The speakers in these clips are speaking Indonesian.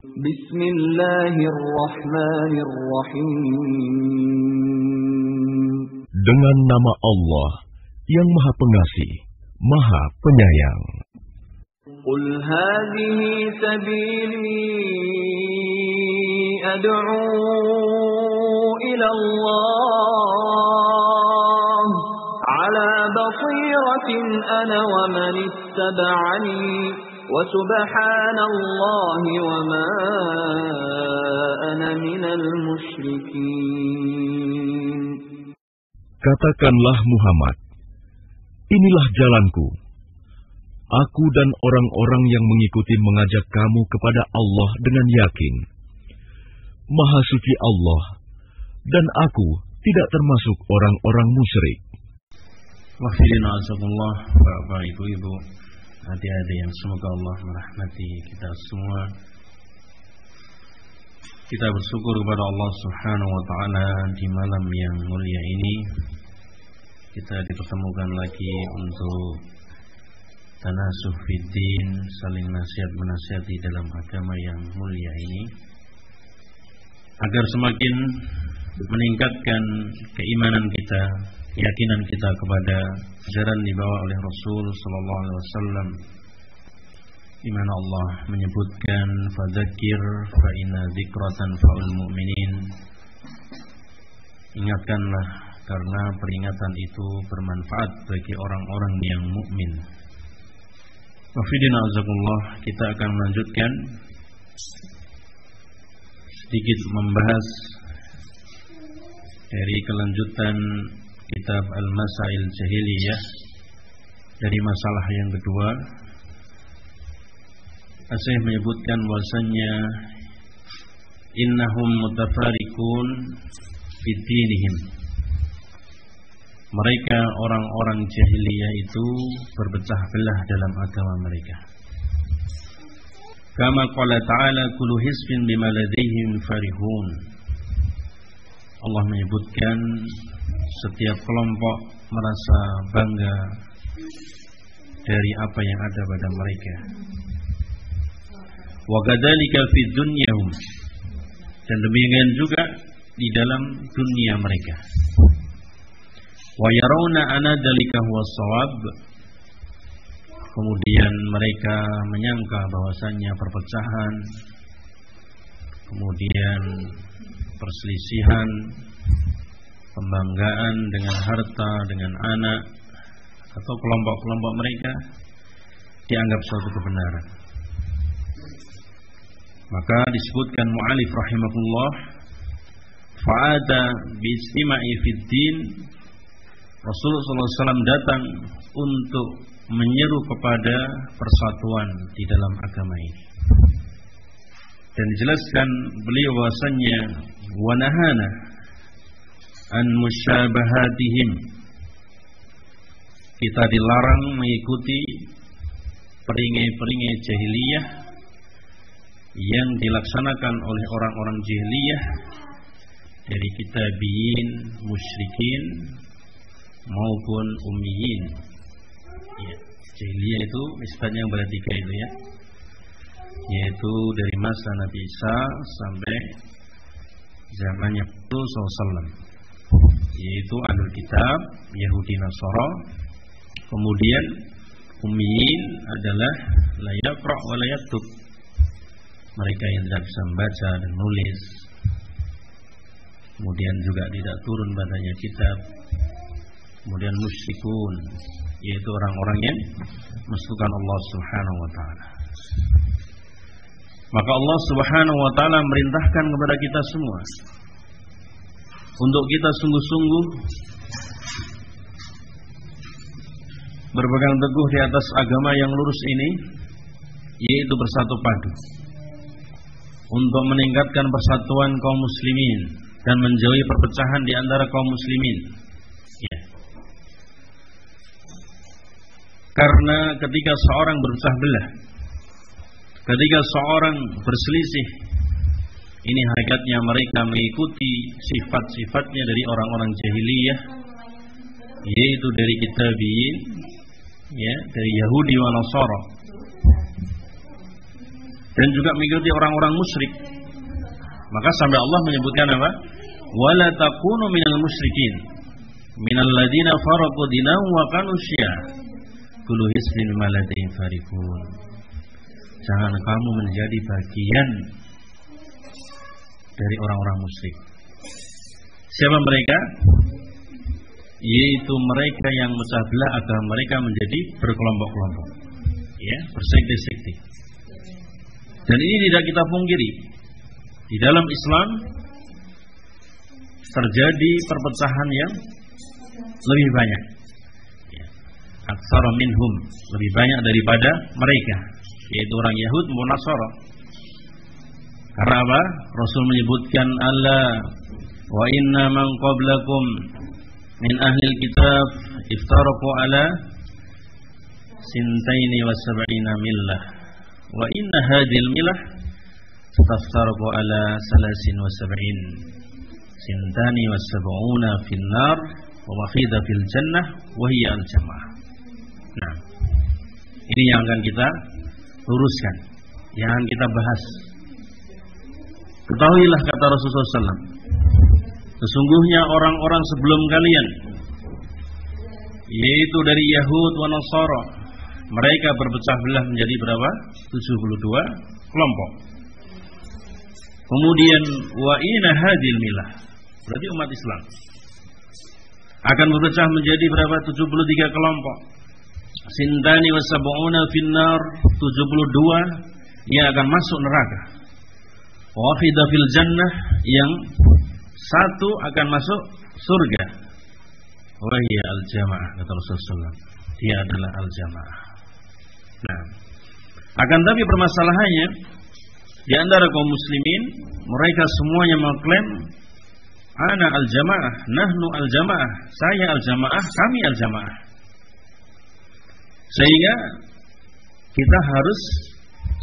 Bismillahirrahmanirrahim. Dengan nama Allah yang Maha Pengasih, Maha Penyayang. Qul hadhihi sabili ad'u ila Allah ala basiratin ana wa man ittaba'ani wa subhanallahi wa ma ana minal musyrikin. Katakanlah Muhammad, inilah jalanku. Aku dan orang-orang yang mengikuti mengajak kamu kepada Allah dengan yakin. Maha suci Allah, dan aku tidak termasuk orang-orang musyrik. Wahfidina azakumullah, Bapak, Ibu, adik-adik yang semoga Allah merahmati kita semua. Kita bersyukur kepada Allah Subhanahu wa taala di malam yang mulia ini. Kita dipertemukan lagi untuk tanasuh fiddin, saling nasihat-menasihati dalam agama yang mulia ini, agar semakin meningkatkan keimanan kita, keyakinan kita kepada ajaran dibawa oleh Rasul sallallahu alaihi wasallam, di mana Allah menyebutkan fadzakir fa inna dzikratan faul mu'minin. Ingatkanlah karena peringatan itu bermanfaat bagi orang-orang yang mukmin. Wafidina azakumullah, kita akan melanjutkan sedikit membahas dari kelanjutan kitab Al-Masail Jahiliyah, dari masalah yang kedua. Saya menyebutkan bahwasannya innahum mutafarikun bidinihim. Mereka orang-orang jahiliyah itu berpecah belah dalam agama mereka. Kama qala ta'ala kullu hisbin bima ladaihim farihun. Allah menyebutkan setiap kelompok merasa bangga dari apa yang ada pada mereka. Wa kadzalika fid dunyahum, dan demikian juga di dalam dunia mereka. Wa yarawna anna dzalika huwas shawab, kemudian mereka menyangka bahwasannya perpecahan, kemudian perselisihan, pembanggaan dengan harta, dengan anak, atau kelompok-kelompok mereka dianggap suatu kebenaran. Maka disebutkan mu'alif rahimahullah, fa'ada biistima'i fid din, Rasulullah SAW datang untuk menyeru kepada persatuan di dalam agama ini. Dan dijelaskan beliau bahwasannya wa nahana an musyabahatihim, kita dilarang mengikuti peringai-peringai jahiliyah yang dilaksanakan oleh orang-orang jahiliyah dari kitabiyin, musyrikin maupun ummiyin. Ya, jahiliyah itu istilahnya yang berarti tiga itu ya, yaitu dari masa Nabi Isa sampai zamannya Rasulullah SAW, yaitu ahlul kitab, Yahudi Nasara. Kemudian ummiyin adalah la yaqra wa la yaktub, mereka yang tidak bisa membaca dan menulis. Kemudian juga tidak turun padanya kitab. Kemudian musyrikun, yaitu orang-orang yang mensekutukan Allah Subhanahu wa taala. Maka Allah Subhanahu wa taala merintahkan kepada kita semua untuk kita sungguh-sungguh berpegang teguh di atas agama yang lurus ini, yaitu bersatu padu untuk meningkatkan persatuan kaum muslimin dan menjauhi perpecahan di antara kaum muslimin. Ya. Karena ketika seorang berpecah belah, ketika seorang berselisih, ini hakikatnya mereka mengikuti sifat-sifatnya dari orang-orang jahiliyah, yaitu dari kitabiyin, ya, dari Yahudi wa Nasara. dan juga mengikuti orang-orang musyrik. Maka sampai Allah menyebutkan apa? Wala takunu minal musyrikin minal ladzina faraqu dinahum wa kanu syi'a kullu hizbin bima ladaihim farihun. Jangan kamu menjadi bagian dari orang-orang musyrik. Siapa mereka? Yaitu mereka yang memecah belah agama mereka menjadi berkelompok-kelompok, ya, bersekte-sekte. Dan ini tidak kita pungkiri. Di dalam Islam terjadi perpecahan yang lebih banyak. Aktsara minhum, lebih banyak daripada mereka, yaitu orang Yahud maupun Nasara. Karena apa? Rasul menyebutkan Allah wa inna man qablakum min ahlil kitab iftaraqu ala sintaini wa sab'ina millah wa inna hadhil millah taftaraqu ala salasin wa sab'in sintani wa sab'una fil nar wa wahida fil jannah wa hiya al jamaah. Nah, ini yang akan kita luruskan, yang akan kita bahas. Ketahuilah kata Rasulullah SAW, sesungguhnya orang-orang sebelum kalian, yaitu dari Yahud wa Nasara, mereka berpecah belah menjadi berapa? 72 kelompok. Kemudian wa inna hadhil milah, berarti umat Islam akan berpecah menjadi berapa? 73 kelompok. Sintani wa sab'una finnar, 72 yang akan masuk neraka. Wahidah fil jannah, yang satu akan masuk surga. Wahia al-jamaah, kata Rasulullah. Dia adalah al-jamaah. Nah, akan tapi permasalahannya di antara kaum muslimin, mereka semuanya mengklaim ana al-jamaah, nahnu al-jamaah, saya al-jamaah, kami al-jamaah. Sehingga kita harus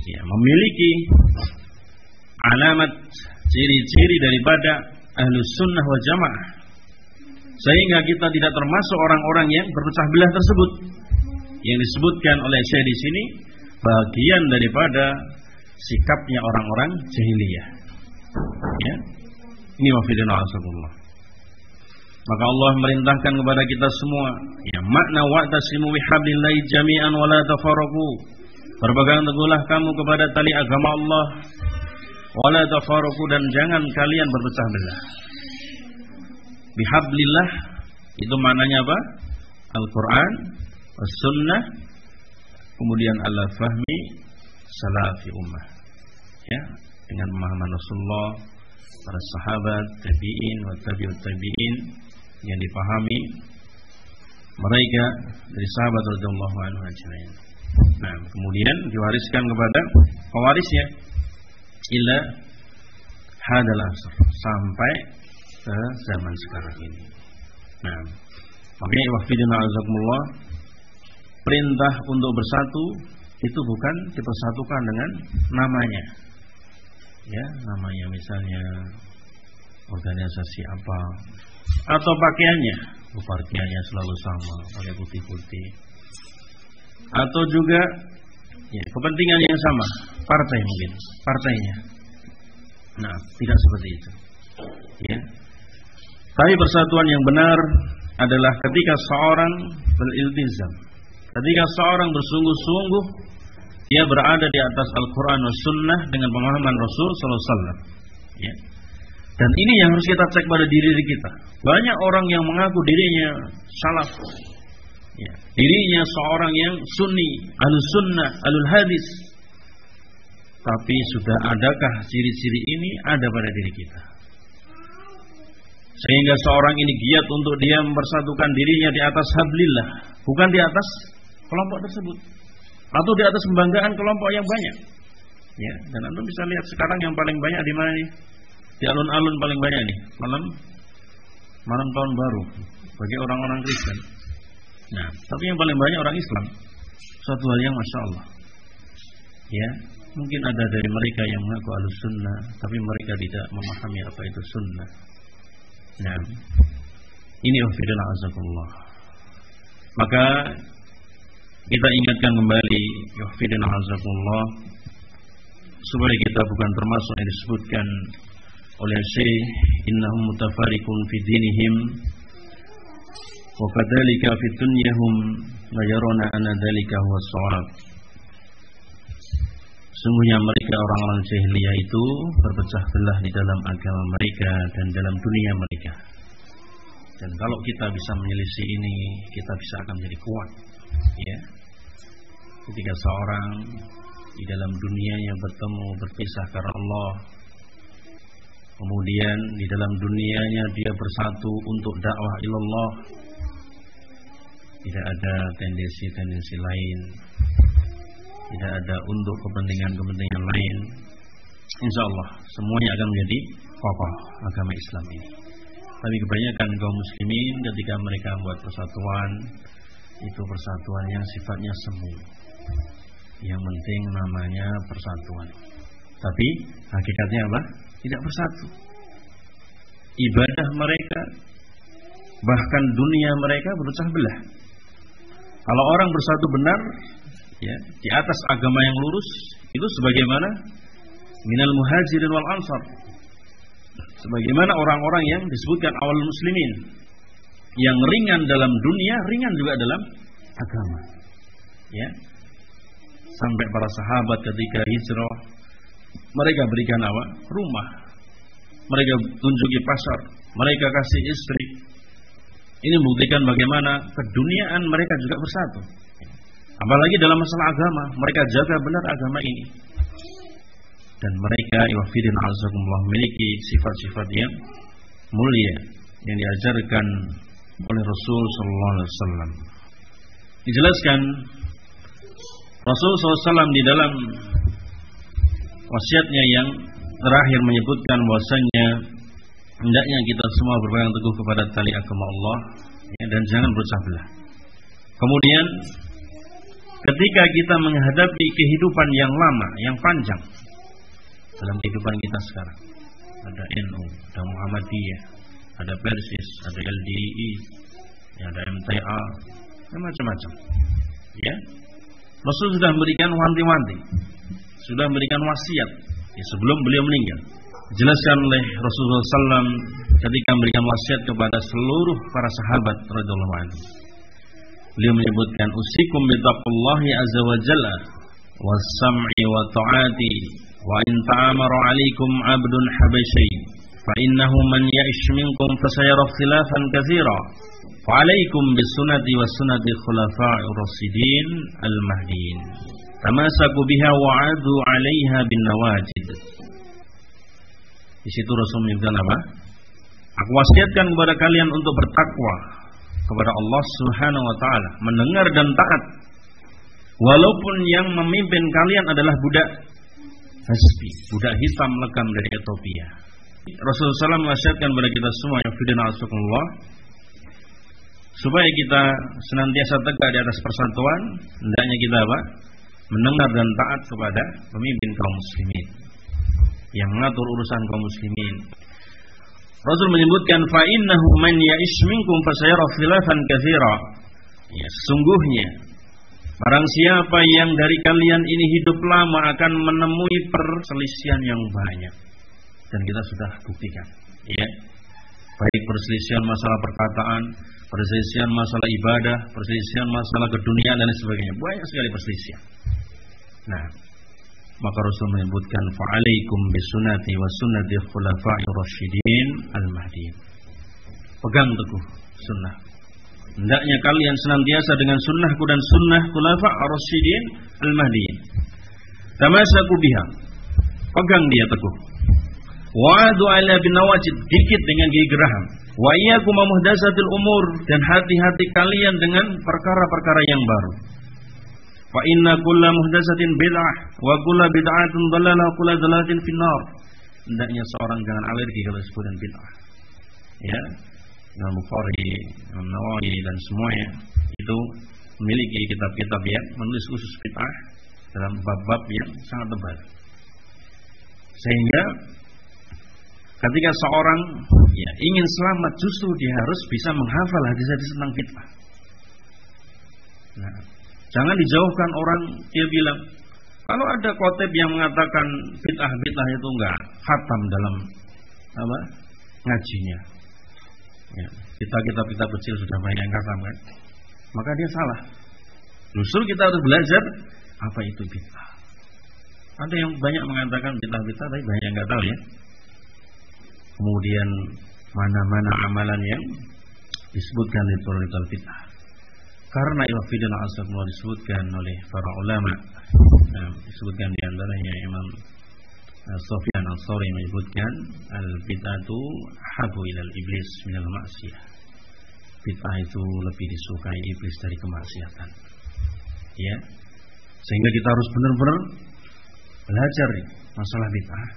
memiliki alamat, ciri-ciri daripada ahlus sunnah wal jamaah, sehingga kita tidak termasuk orang-orang yang berpecah belah tersebut. Yang disebutkan oleh Syekh di sini bagian daripada sikapnya orang-orang jahiliyah. Ya, ini wafidina rasulullah. Maka Allah merintahkan kepada kita semua, ya, makna wa'tasimu bihablillahi jami'an wa la tafarraqu. Berpegang teguhlah kamu kepada tali agama Allah, wa la tafarraqu, dan jangan kalian berpecah belah. Bihablillah itu maknanya apa? Al-Qur'an, as-sunnah, kemudian ala fahmi salafi ummah. Ya, dengan pemahaman Rasulullah, para sahabat, tabi'in wa tabi'ut tabi'in, yang dipahami mereka dari sahabat radhiyallahu anhu ajma'in. Nah, kemudian diwariskan kepada pewarisnya ila hadal asr, sampai ke zaman sekarang ini. Nah, makanya wafidina azakumullah, perintah untuk bersatu itu bukan dipersatukan dengan namanya. Ya, namanya misalnya organisasi apa, atau pakaiannya, pakaiannya selalu sama, pakai putih-putih, atau juga ya, kepentingan yang sama, partai mungkin, partainya. Nah, tidak seperti itu. Ya. Tapi persatuan yang benar adalah ketika seorang beriltizam, ketika seorang bersungguh-sungguh dia berada di atas Al-Quran dan Sunnah dengan pemahaman Rasul Sallallahu Alaihi Wasallam. Ya. Dan ini yang harus kita cek pada diri kita. Banyak orang yang mengaku dirinya salaf, ya, dirinya seorang yang sunni, ahlus sunnah, ahlul hadis. Tapi sudah adakah ciri-ciri ini ada pada diri kita? Sehingga seorang ini giat untuk dia mempersatukan dirinya di atas hablillah, bukan di atas kelompok tersebut, atau di atas pembanggaan kelompok yang banyak. Ya, dan Anda bisa lihat sekarang yang paling banyak di mana nih? Di alun-alun paling banyak nih, malam tahun baru bagi orang-orang Kristen. Nah, tapi yang paling banyak orang Islam. Suatu hal yang masya Allah. Ya, mungkin ada dari mereka yang mengaku ahlus sunnah, tapi mereka tidak memahami apa itu sunnah. Nah, ini wafidina azakumullah. Maka kita ingatkan kembali wafidina azakumullah supaya kita bukan termasuk yang disebutkan oleh Syekh innahum mutafarriqun fi dinihim wa kadzalika fi dunyahum la yaruna anna dzalika huwa shawab. Sungguhnya mereka orang-orang jahiliyah itu berpecah belah di dalam agama mereka dan dalam dunia mereka. Dan kalau kita bisa menyelisih ini, kita bisa akan menjadi kuat. Ya. Ketika seorang di dalam dunianya bertemu berpisah karena Allah, kemudian di dalam dunianya dia bersatu untuk dakwah ilallah, tidak ada tendensi-tendensi lain, tidak ada untuk kepentingan-kepentingan lain. Insya Allah semuanya akan menjadi kokoh agama Islam ini. Tapi kebanyakan kaum muslimin ketika mereka membuat persatuan, itu persatuan yang sifatnya semu. Yang penting namanya persatuan, tapi hakikatnya apa? Tidak bersatu. Ibadah mereka, bahkan dunia mereka berpecah belah. Kalau orang bersatu benar, ya, di atas agama yang lurus, itu sebagaimana minal muhajirin wal ansar, sebagaimana orang-orang yang disebutkan awal muslimin, yang ringan dalam dunia, ringan juga dalam agama. Ya, sampai para sahabat ketika hijrah, mereka berikan apa? Rumah, mereka tunjuki pasar, mereka kasih istri. Ini membuktikan bagaimana keduniaan mereka juga bersatu. Apalagi dalam masalah agama, mereka jaga benar agama ini. Dan mereka iwafidin azakumullah memiliki sifat-sifat yang mulia yang diajarkan oleh Rasul sallallahu alaihi wasallam. Dijelaskan Rasul SAW di dalam wasiatnya yang terakhir menyebutkan bahwasanya hendaknya kita semua berpegang teguh kepada tali agama Allah, ya, dan jangan berpecah belah. Kemudian ketika kita menghadapi kehidupan yang lama, yang panjang dalam kehidupan kita sekarang, ada NU, ada Muhammadiyah, ada Persis, ada LDI, ya, ada MTA, dan macam-macam. Ya, Rasul sudah memberikan wanti-wanti, sudah memberikan wasiat, ya, sebelum beliau meninggal. Dijelaskan oleh Rasulullah SAW ketika memberikan wasiat kepada seluruh para sahabat radhiyallahu anhu. Beliau menyebutkan usikum bittaqullahi azza wa jalla was-sam'i wa ta'ati wa in ta'amara 'alaikum 'abdun habasyi fa innahu man ya'ish minkum fasayara ikhtilafan katsira fa 'alaikum bisunnati was sunnati khulafa'ir rasyidin al-mahdiyyin tamasaku biha wa 'adu 'alaiha bin nawajid. Di situ Rasul menyebutkan apa? Aku wasiatkan kepada kalian untuk bertakwa kepada Allah Subhanahu wa taala, mendengar dan taat. Walaupun yang memimpin kalian adalah budak Hasbi, budak hitam lekam dari Ethiopia. Rasulullah SAW mewasiatkan kepada kita semua yang fidina asukumullah, supaya kita senantiasa tegak di atas persatuan. Hendaknya kita apa? Mendengar dan taat kepada pemimpin kaum muslimin yang mengatur urusan kaum muslimin. Rasul menyebutkan fa innahu man ya'ish minkum fasayara khilafan katsira. Ya, sesungguhnya barang siapa yang dari kalian ini hidup lama akan menemui perselisihan yang banyak. Dan kita sudah buktikan, ya. Baik perselisihan masalah perkataan, perselisihan masalah ibadah, perselisihan masalah keduniaan dan sebagainya. Banyak sekali perselisihan. Nah, maka Rasul menyebutkan fa'alaikum bisunnati wa sunnati khulafa'ir rasyidin al-mahdiyyin. Pegang teguh sunnah. Hendaknya kalian senantiasa dengan sunnahku dan sunnah khulafa'ir rasyidin al-mahdiyyin. Tamasaku biha. Pegang dia teguh. Wa'adu 'ala bin nawajid, gigit dengan gigi geraham. Wa iyyakum muhdatsatil umur, dan hati-hati kalian dengan perkara-perkara yang baru. Fa inna kulla muhdatsatin bid'ah wa kulla bid'atin dhalalah wa kulla dhalalatin finnar. Hendaknya seorang jangan alergi kalau disebutkan bid'ah. Ya, Imam Bukhari, Imam Nawawi dan semuanya itu memiliki kitab-kitab yang menulis khusus bid'ah dalam bab-bab yang sangat tebal. Sehingga ketika seorang ingin selamat, justru dia harus bisa menghafal hadis-hadis tentang bid'ah. Nah, jangan dijauhkan orang, dia bilang Kalau ada khotib yang mengatakan bid'ah itu enggak khatam dalam ngajinya, ya, kita kecil sudah banyak yang khatam kan, maka dia salah. Justru kita harus belajar apa itu bid'ah. Ada yang banyak mengatakan bid'ah tapi banyak yang enggak tahu ya. Kemudian mana-mana amalan yang disebutkan di tariqah bid'ah. Karena ilfidil asal disebutkan oleh para ulama, disebutkan di antaranya Imam Sufyan Al-Thawri menyebutkan al-bid'atu habu ilal iblis minal ma'siyah. Bid'ah itu lebih disukai iblis dari kemaksiatan. Ya. Sehingga kita harus benar-benar belajar masalah bid'ah.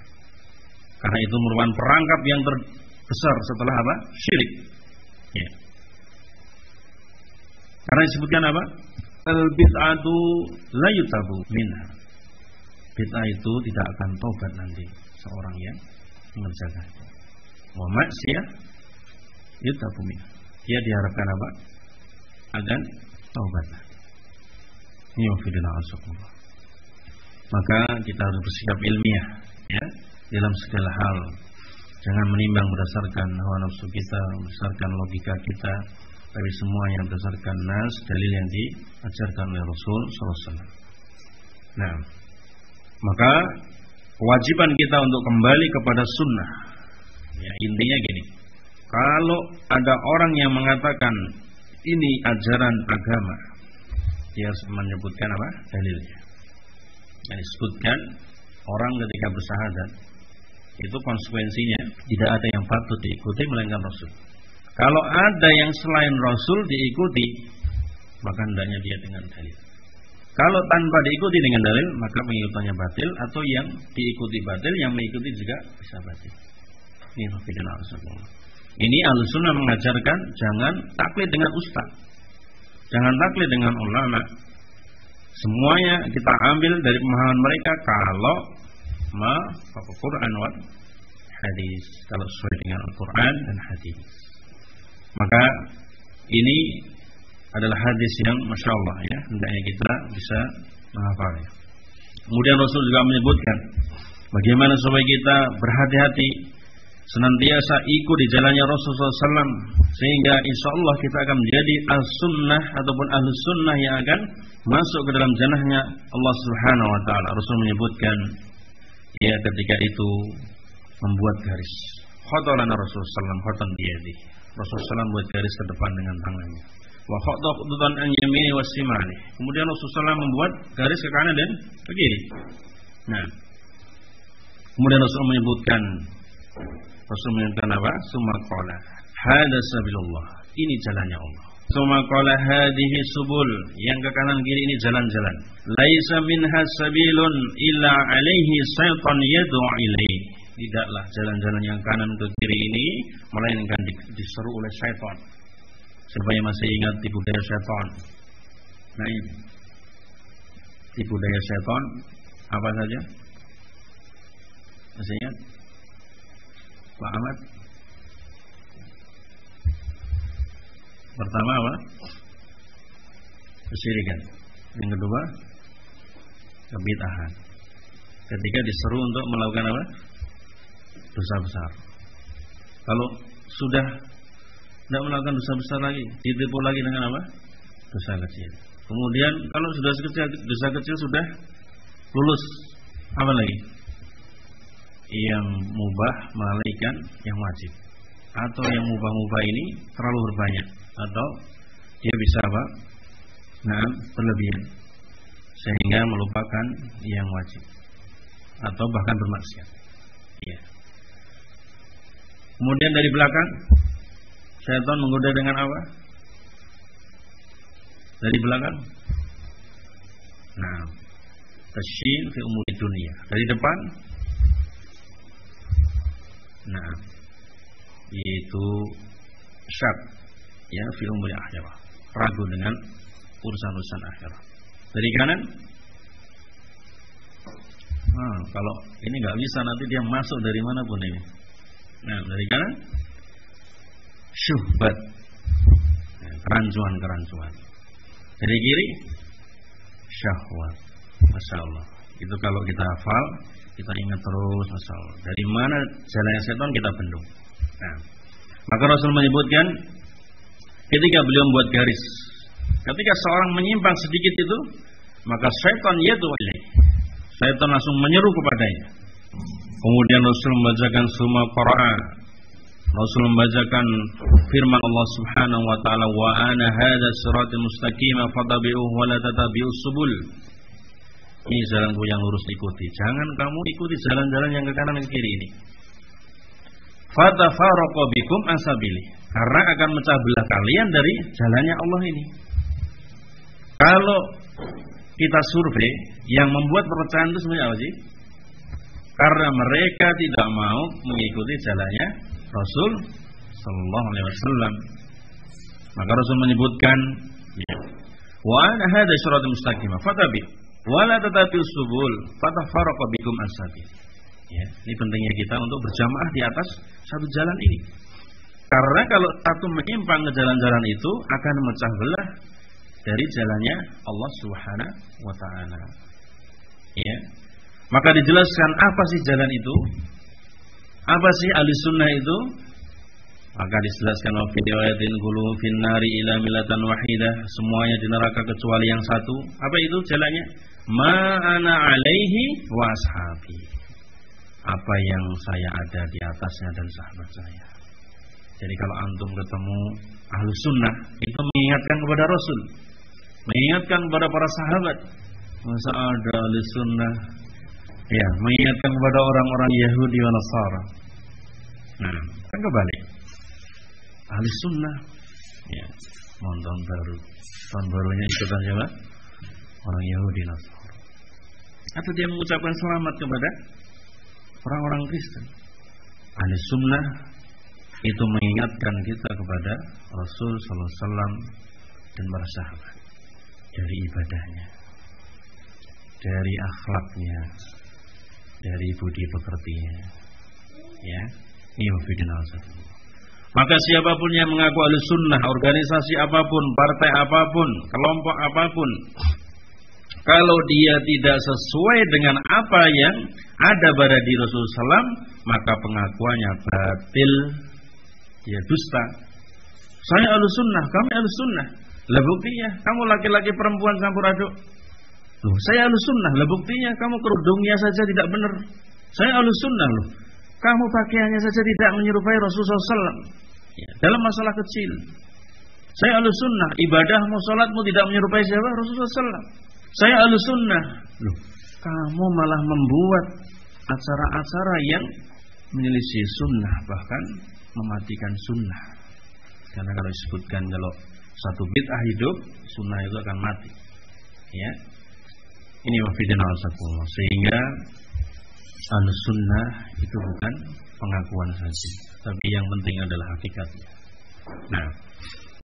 Karena itu merupakan perangkap yang terbesar setelah apa? Syirik. Ya. Karena disebutkan apa? Al-bid'atu la yutabu minha. Bid'ah itu tidak akan taubat nanti seorang yang mengerjakan. Wa maksiyah yutabu minha. Dia diharapkan apa? Akan taubat. Ini wafidina asukumullah. Maka kita harus bersikap ilmiah ya, dalam segala hal. Jangan menimbang berdasarkan hawa nafsu kita, berdasarkan logika kita, tapi semua yang berdasarkan nas, dalil yang diajarkan oleh Rasul SAW. Nah, maka kewajiban kita untuk kembali kepada sunnah. Ya, intinya gini, kalau ada orang yang mengatakan ini ajaran agama, dia harus menyebutkan apa? Dalilnya. Yang disebutkan orang ketika bersyahadat, itu konsekuensinya tidak ada yang patut diikuti melainkan Rasul. Kalau ada yang selain Rasul diikuti, maka hendaknya dia dengan dalil. Kalau tanpa diikuti dengan dalil, maka pengikutannya batil, atau yang diikuti batil, yang mengikuti juga bisa batil. Ini Rasulullah Rasulullah. Ini Ahlussunnah mengajarkan jangan taklid dengan ustaz, jangan taklid dengan ulama. Semuanya kita ambil dari pemahaman mereka kalau Quran wa hadis, kalau sesuai dengan Al-Quran dan hadis. Maka ini adalah hadis yang Masya Allah ya, hendaknya kita bisa menghafalnya. Kemudian Rasul juga menyebutkan bagaimana supaya kita berhati-hati senantiasa ikut di jalannya Rasulullah SAW, sehingga insya Allah kita akan menjadi as-sunnah ataupun ahlus sunnah yang akan masuk ke dalam jannahnya Allah Subhanahu Wa Taala. Rasul menyebutkan ya ketika itu membuat garis. Khotolan Rasulullah SAW khotan biyadi. Rasulullah SAW membuat garis ke depan dengan tangannya. Wa khotolan an yamini wa simali. Kemudian Rasulullah SAW membuat garis ke kanan dan ke kiri. Nah, kemudian Rasul menyebutkan apa? Summa qala hada sabilullah. Ini jalannya Allah. Summa qala hadhihi subul. Yang ke kanan kiri ini jalan-jalan. Laisa minha sabilun illa alaihi syaitan yad'u ilaihi. Tidaklah jalan-jalan yang kanan ke kiri ini melainkan diseru oleh syaitan. Siapa yang masih ingat tipu daya syaitan? Nah ini tipu daya syaitan apa saja? Masih ingat? Pak Ahmad. Pertama apa? Kesyirikan. Yang kedua kebid'ahan. Ketika diseru untuk melakukan apa? Dosa besar. Kalau sudah tidak melakukan dosa besar lagi, ditipu lagi dengan apa? Dosa kecil. Kemudian kalau sudah dosa kecil sudah lulus, apa lagi? Yang mubah melalaikan yang wajib, atau yang mubah-mubah ini terlalu berbanyak, atau dia bisa apa? Nah, berlebihan sehingga melupakan yang wajib, atau bahkan bermaksiat. Iya. Kemudian dari belakang syaitan menggoda dengan apa? Dari belakang. Nah, tasyil fi umuri dunia. Dari depan. Nah, yaitu syak ya fi umuri akhirah. Ragu dengan urusan-urusan akhirat. Dari kanan. Nah, kalau ini nggak bisa nanti dia masuk dari mana pun ini. Nah, dari kanan syubhat, kerancuan-kerancuan. Dari kiri syahwat. Masya Allah. Itu kalau kita hafal, kita ingat terus masalah. Dari mana jalannya setan kita bendung. Nah, maka Rasul menyebutkan ketika beliau membuat garis, ketika seorang menyimpang sedikit itu, maka setan yaitu ilaih. Setan langsung menyeru kepadanya. Kemudian Rasul membacakan summa qara'a. Rasul membacakan firman Allah Subhanahu wa taala, wa ana hadza siratal mustaqim fattabi'uhu wa la tattabi'us subul. Ini jalanku yang lurus ikuti. Jangan kamu ikuti jalan-jalan yang ke kanan dan ke kiri ini. Fatafarraqu bikum asabili. Karena akan mecah belah kalian dari jalannya Allah ini. Kalau kita survei, yang membuat perpecahan itu sebenarnya apa sih? Karena mereka tidak mau mengikuti jalannya Rasul sallallahu alaihi wasallam. Maka Rasul menyebutkan, wa ana hadza siratal mustaqim fatabi wa la tatabi'us subul fatafarraqu bikum as-sabil. Ya, ini pentingnya kita untuk berjamaah di atas satu jalan ini. Karena kalau satu menyimpang ke jalan-jalan itu akan memecah belah dari jalannya Allah Subhanahu wa taala. Ya. Maka dijelaskan apa sih jalan itu? Apa sih ahli sunnah itu? Maka dijelaskan wa fi riwayatin qulu fin nari ila millatan wahidah, semuanya di neraka kecuali yang satu. Apa itu jalannya? Ma ana alaihi wa ashabi. Apa yang saya ada di atasnya dan sahabat saya. Jadi kalau antum ketemu ahli sunnah, itu mengingatkan kepada Rasul, mengingatkan kepada para sahabat. Masa ada ahli sunnah, ya, mengingatkan kepada orang-orang Yahudi dan Nasara. Nah, kan kebalik. Ahli sunnah, ya, mohon tahun baru, tahun barunya ikutan siapa? Orang Yahudi dan Nasara. Atau dia mengucapkan selamat kepada orang-orang Kristen. Ahli sunnah itu mengingatkan kita kepada Rasul sallallahu alaihi wasallam dan para sahabat dari ibadahnya, dari akhlaknya, dari budi pekertinya. Ya, ini mufidina satu. Maka siapapun yang mengaku ahli sunnah, organisasi apapun, partai apapun, kelompok apapun, kalau dia tidak sesuai dengan apa yang ada pada diri Rasulullah SAW, maka pengakuannya batil, ya dusta. Saya ahli sunnah, kami ahli sunnah. Lah buktinya kamu laki-laki perempuan campur aduk. Loh, saya ahli sunnah. Lah buktinya kamu kerudungnya saja tidak benar. Saya ahli sunnah loh. Kamu pakaiannya saja tidak menyerupai Rasulullah SAW. Ya, dalam masalah kecil. Saya ahli sunnah. Ibadahmu, salatmu tidak menyerupai siapa? Rasulullah SAW. Saya ahli sunnah. Loh, kamu malah membuat acara-acara yang menyelisih sunnah, bahkan mematikan sunnah. Karena kalau disebutkan kalau satu bid'ah hidup, sunnah itu akan mati. Ya, ini wafidina wasakullah. Sehingga al-sunnah itu bukan pengakuan saja, tapi yang penting adalah hakikatnya. Nah,